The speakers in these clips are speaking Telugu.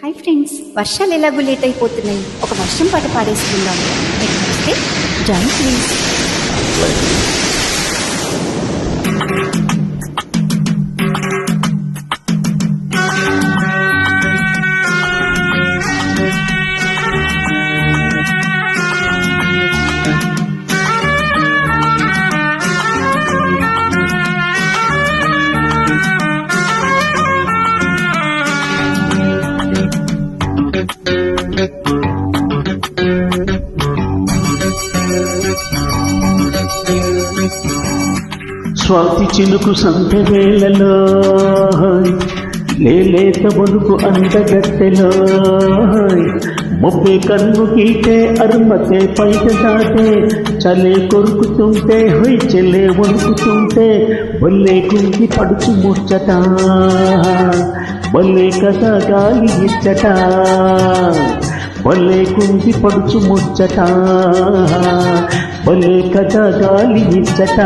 హాయ్ ఫ్రెండ్స్, వర్షాలు ఎలాగో లేట్ అయిపోతున్నాయి. ఒక వర్షం పాట పాడేసుకుందాం. మీకు నచ్చితే జాయిన్ ప్లీజ్. స్వాతి చినుకు సంత వేళలో లేలేత బొలుకు అందగత్తెలో మొబ్బే కన్ను గీటే అరుమతే పైట దాటే చలే కొరుకుతుంటే చెల్లే వణుకుతుంటే బొల్లే కుంగి పడుచు ముచ్చట బొల్లే కథ గాలి ఇచ్చట బొల్లే కుంగి పడుచు ముచ్చట బొల్లే కథ గాలి ఇచ్చట.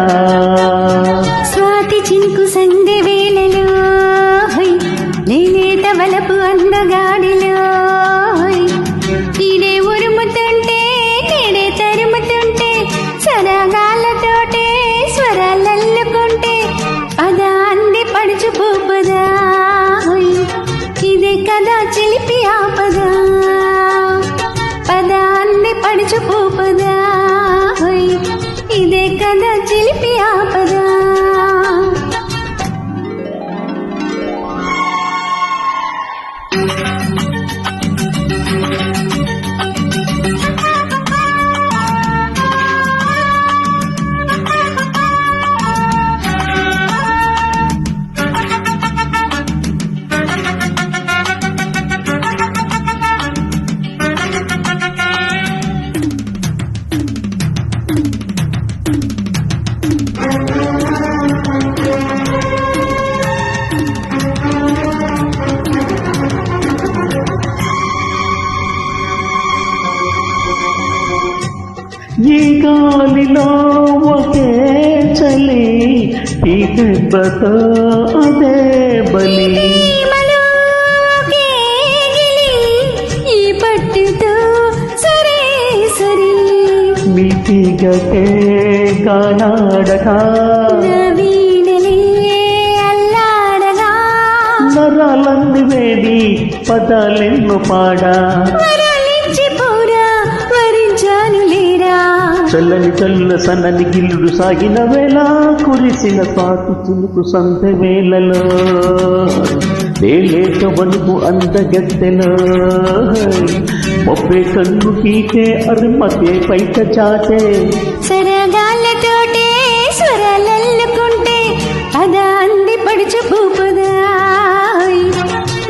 స్వాతి చినుకు సందె వేళలో నేనేత వలపు అందగాడిలో ఈడే ఉరుముతుంటే నేడే తరుముతుంటే సరగాలతోటే స్వరాలల్లుకుంటే పదా అంది పడుచు పూపదా ఇదే కదా చిలిపి ఆపదా పదా అంది పడుచు పూపదా ఇదే కదా చిలిపి ఆపదా. ఈ గాలిలో ఒకే చలి ఈ దెబ్బతో అదే బలి ఈ పట్టుతో సరే సరే నీతిగకే గానాడగా వీణలే అల్లాడగా నరాలన్ని వేడి పదాలెన్ను పాడా వరాలిచ్చి పోరా వరించాను లేరా చల్లని చల్ల సన్నని గిల్లుడు సాగిన వేళ కురిసిన పాటు చినుకు సంత వేళలో లేలేత వనుకు అందగత్తెలో మొబ్బే కన్ను గీటే అరుమతే పైట చాటే సరగాళ్ళతోటే స్వరాలల్లుకుంటే పదా అంది పడుచు పూపదా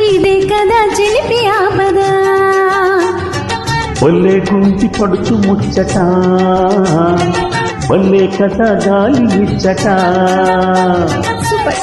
ఇదే కదా చిలిపి ఆపదా. బొల్లే గుంటి పడుచు ముచ్చట బొల్లే కథ గాలి ఇచ్చట. సూపర్.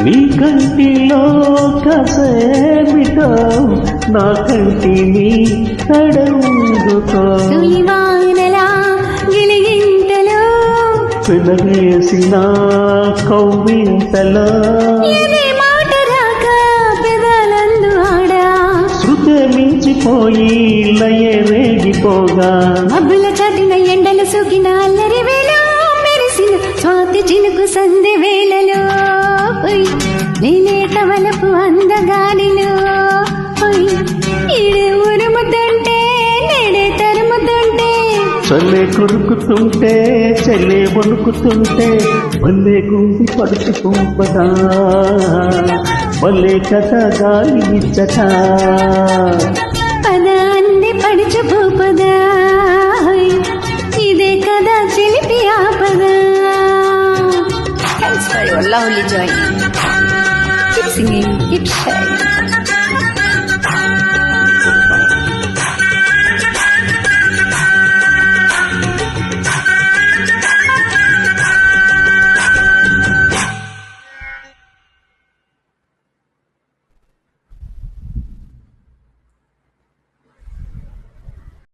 నీ కంటిలో కసేమిటో నా కంటిని తడవుకో పెనవేసిన కవ్వింతలో శృతే మించిపోయి లయే రేగిపోగా మబ్బుల చాటిన ఎండలు సోకిన అల్లరి వేళ మెరిసిన స్వాతి చినుకు సందె వేళలో నేనేత వలపు అందగాడిలో ఈడే ఉరుముతుంటే నేడే తరుముతుంటే చల్లే కొరుకుతుంటే చెల్లే వణుకుతుంటే భలే గుండి పడుచుకుంపదా భలే కథ గాలి ఇచ్చట పదాన్ని పడుచు భూపదా ఇదే కదా చిలిపి ఆపదా thanks for your lovely joining. Keep singing, keep sharing.